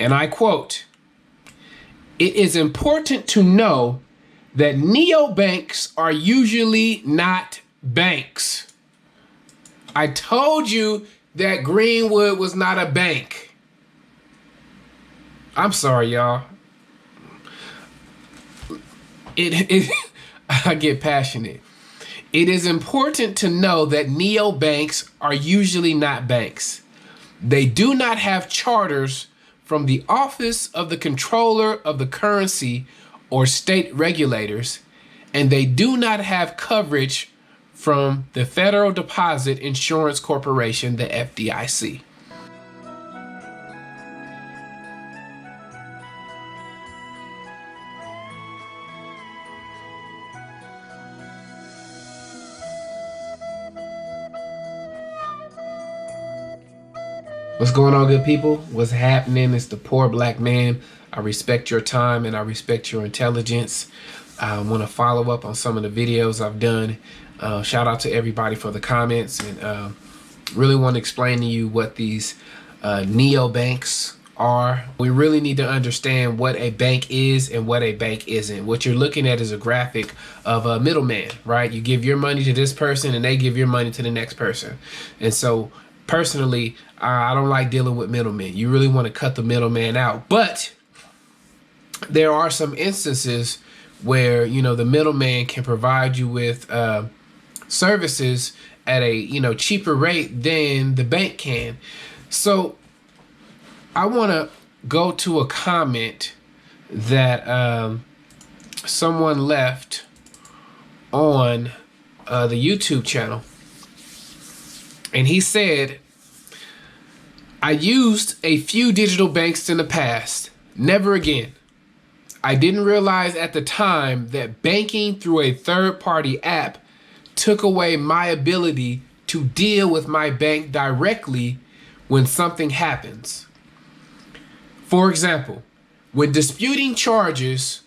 And I quote, "It is important to know that neobanks are usually not banks." I told you that Greenwood was not a bank. I'm sorry, y'all. I get passionate. It is important to know that neobanks are usually not banks. They do not have charters from the Office of the Controller of the Currency or state regulators, and they do not have coverage from the Federal Deposit Insurance Corporation, the FDIC. What's going on, good people? What's happening? It's the Poor Black Man. I respect your time and I respect your intelligence. I want to follow up on some of the videos I've done. Shout out to everybody for the comments, and really want to explain to you what these neobanks are. We really need to understand what a bank is and what a bank isn't. What you're looking at is a graphic of a middleman, right? You give your money to this person and they give your money to the next person. And so personally, I don't like dealing with middlemen. You really want to cut the middleman out. But there are some instances where, you know, the middleman can provide you with services at a, you know, cheaper rate than the bank can. So I want to go to a comment that someone left on the YouTube channel. And he said, "I used a few digital banks in the past. Never again. I didn't realize at the time that banking through a third-party app took away my ability to deal with my bank directly when something happens. For example, when disputing charges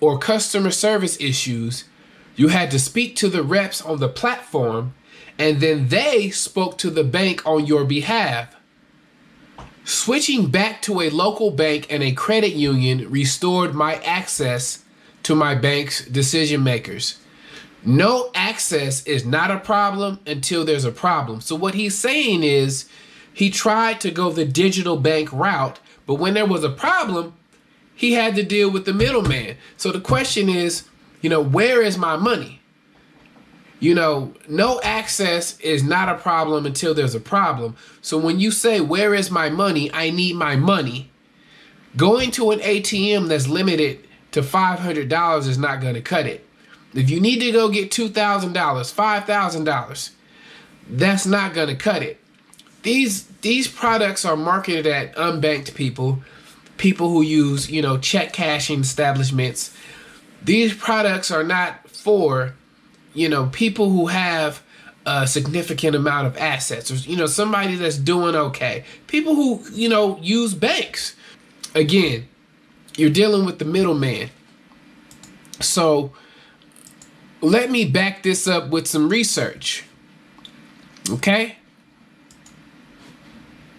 or customer service issues, you had to speak to the reps on the platform, and then they spoke to the bank on your behalf. Switching back to a local bank and a credit union restored my access to my bank's decision makers. No access is not a problem until there's a problem." So what he's saying is he tried to go the digital bank route, but when there was a problem, he had to deal with the middleman. So the question is, you know, where is my money? You know, no access is not a problem until there's a problem. So when you say, where is my money? I need my money. Going to an ATM that's limited to $500 is not going to cut it. If you need to go get $2,000, $5,000, that's not going to cut it. These products are marketed at unbanked people who use, you know, check cashing establishments. These products are not for, you know, people who have a significant amount of assets, or, you know, somebody that's doing okay. People who, you know, use banks. Again, you're dealing with the middleman. So let me back this up with some research. Okay?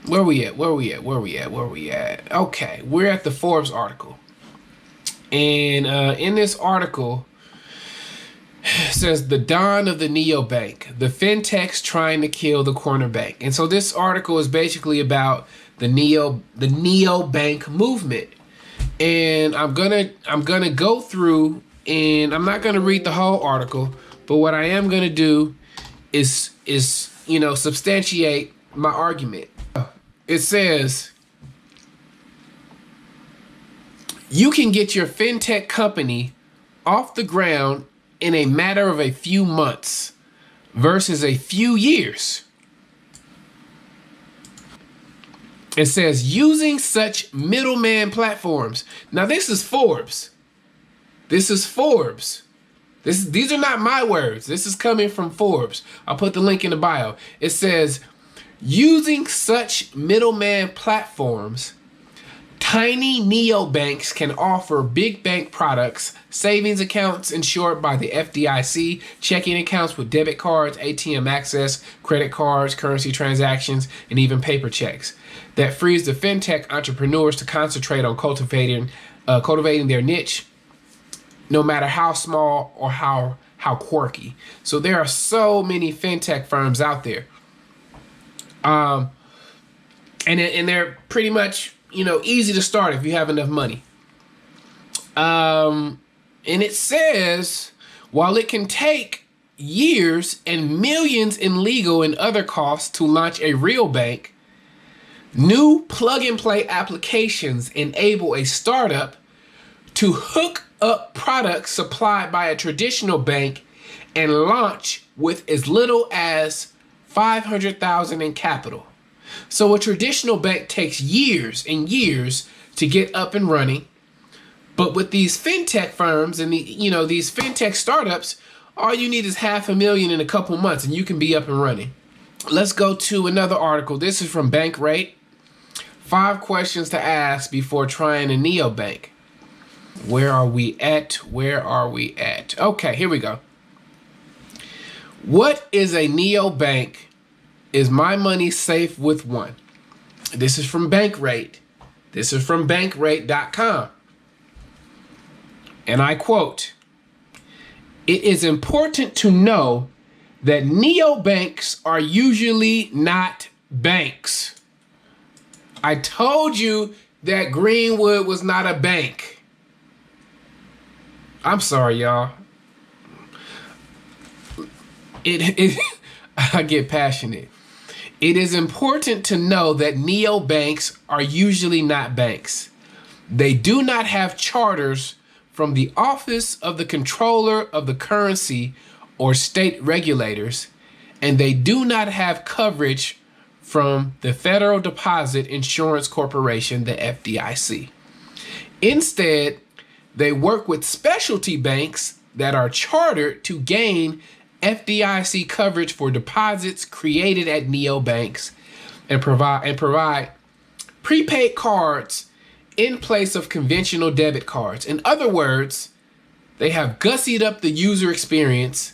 Where we at? Okay, we're at the Forbes article. And in this article, it says the dawn of the neobank, the fintechs trying to kill the corner bank. And so this article is basically about the neobank movement. And I'm gonna go through, and I'm not gonna read the whole article, but what I am gonna do is you know, substantiate my argument. It says you can get your fintech company off the ground in a matter of a few months versus a few years. It says using such middleman platforms. Now this is Forbes. These are not my words. This is coming from Forbes. I'll put the link in the bio. It says using such middleman platforms Tiny neobanks can offer big bank products, savings accounts insured by the FDIC, checking accounts with debit cards, ATM access, credit cards, currency transactions, and even paper checks. That frees the fintech entrepreneurs to concentrate on cultivating their niche, no matter how small or how quirky. So there are so many fintech firms out there, and they're pretty much, easy to start if you have enough money. And it says, while it can take years and millions in legal and other costs to launch a real bank, new plug-and-play applications enable a startup to hook up products supplied by a traditional bank and launch with as little as $500,000 in capital. So a traditional bank takes years and years to get up and running. But with these fintech firms and these fintech startups, all you need is $500,000 in a couple months and you can be up and running. Let's go to another article. This is from Bankrate. 5 questions to ask before trying a neobank. Where are we at? Okay, here we go. What is a neobank? Is my money safe with one? This is from Bankrate. This is from bankrate.com. And I quote, "It is important to know that neobanks are usually not banks." I told you that Greenwood was not a bank. I'm sorry, y'all. I get passionate. It is important to know that neobanks are usually not banks. They do not have charters from the Office of the Controller of the Currency or state regulators, and they do not have coverage from the Federal Deposit Insurance Corporation, the FDIC. Instead, they work with specialty banks that are chartered to gain FDIC coverage for deposits created at neobanks and provide prepaid cards in place of conventional debit cards. In other words, they have gussied up the user experience,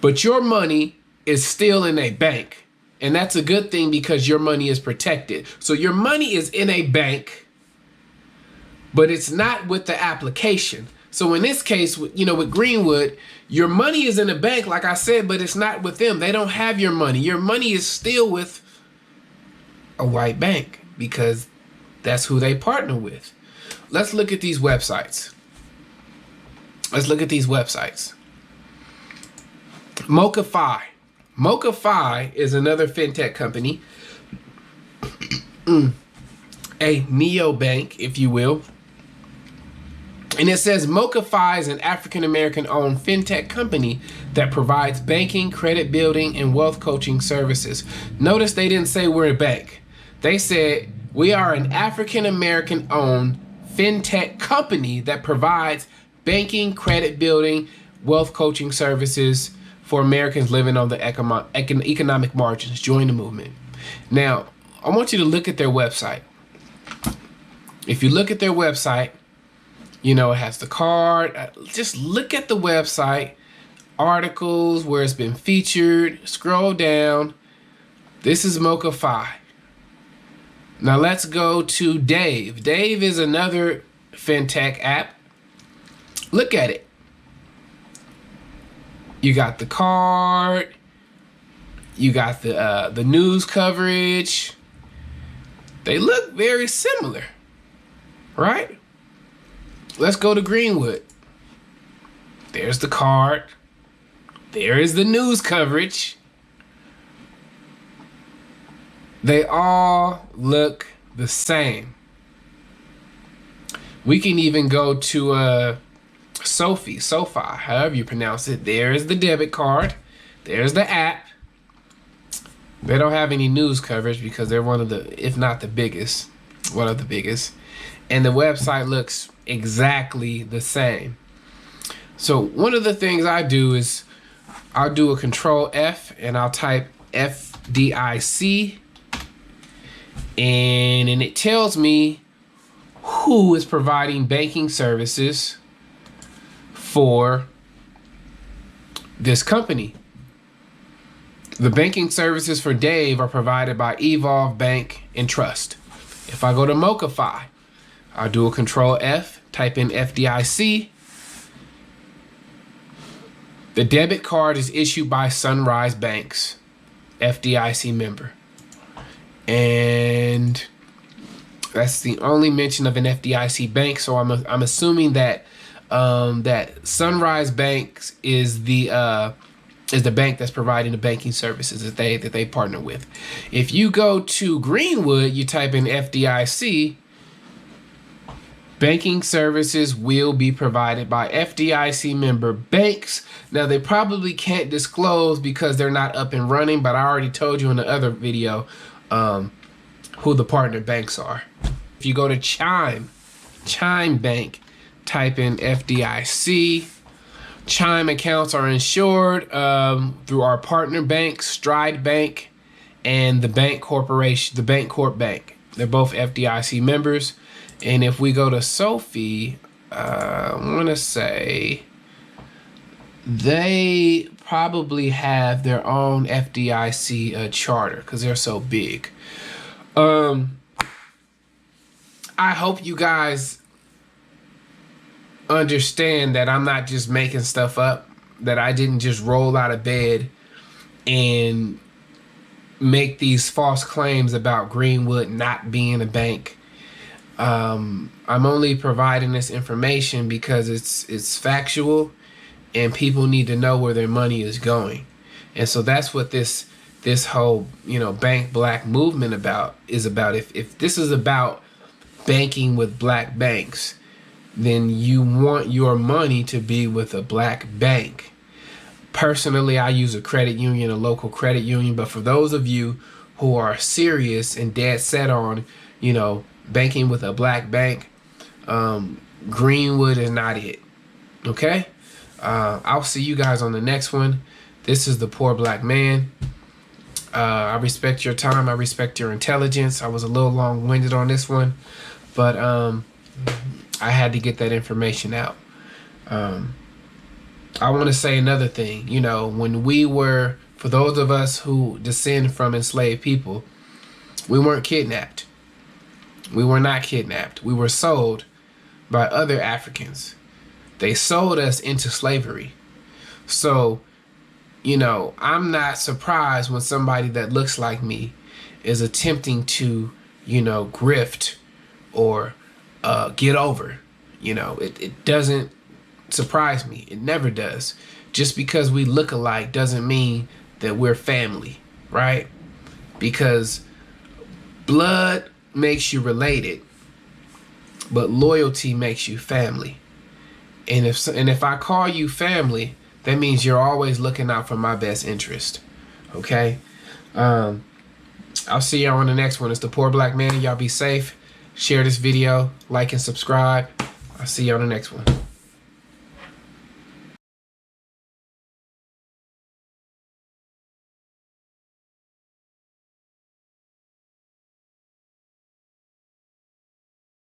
but your money is still in a bank. And that's a good thing because your money is protected. So your money is in a bank, but it's not with the application. So in this case, with Greenwood, your money is in a bank, like I said, but it's not with them. They don't have your money. Your money is still with a white bank because that's who they partner with. Let's look at these websites. Mocafi. Mocafi is another fintech company, a neobank, if you will. And it says Mocafi is an African-American owned fintech company that provides banking, credit building, and wealth coaching services. Notice they didn't say we're a bank. They said we are an African-American owned fintech company that provides banking, credit building, wealth coaching services for Americans living on the economic margins. Join the movement. Now, I want you to look at their website. If you look at their website, it has the card. Just look at the website, articles, where it's been featured. Scroll down. This is Mocafi. Now let's go to Dave. Dave is another fintech app. Look at it. You got the card. You got the news coverage. They look very similar, right? Let's go to Greenwood. There's the card. There is the news coverage. They all look the same. We can even go to SoFi, however you pronounce it. There's the debit card. There's the app. They don't have any news coverage because they're one of the biggest. And the website looks exactly the same. So one of the things I do is I'll do a Control F and I'll type FDIC, and it tells me who is providing banking services for this company. The banking services for Dave are provided by Evolve Bank and Trust. If I go to Mocafi, I'll do a Control F, type in FDIC. The debit card is issued by Sunrise Banks, FDIC member. And that's the only mention of an FDIC bank. So I'm assuming that that Sunrise Banks is the bank that's providing the banking services that they partner with. If you go to Greenwood, you type in FDIC. Banking services will be provided by FDIC member banks. Now, they probably can't disclose because they're not up and running, but I already told you in the other video who the partner banks are. If you go to Chime Bank, type in FDIC. Chime accounts are insured through our partner bank, Stride Bank, and the Bank Corporation, the Bancorp Bank. They're both FDIC members. And if we go to Sophie, I want to say they probably have their own FDIC charter because they're so big. I hope you guys understand that I'm not just making stuff up, that I didn't just roll out of bed and make these false claims about Greenwood not being a bank. I'm only providing this information because it's factual and people need to know where their money is going. And so that's what this whole, bank black movement is about. If this is about banking with black banks, then you want your money to be with a black bank. Personally, I use a credit union, a local credit union, but for those of you who are serious and dead set on, banking with a black bank, Greenwood is not it. Okay? I'll see you guys on the next one. This is the Poor Black Man. I respect your time. I respect your intelligence. I was a little long-winded on this one, but I had to get that information out. I want to say another thing. When we were, for those of us who descend from enslaved people, we weren't kidnapped. We were not kidnapped. We were sold by other Africans. They sold us into slavery. So, I'm not surprised when somebody that looks like me is attempting to, grift or get over. It doesn't surprise me. It never does. Just because we look alike doesn't mean that we're family, right? Because blood makes you related, but loyalty makes you family. And if I call you family, that means you're always looking out for my best interest. Okay? I'll see y'all on the next one. It's the Poor Black Man. Y'all be safe. Share this video, like and subscribe. I'll see you on the next one.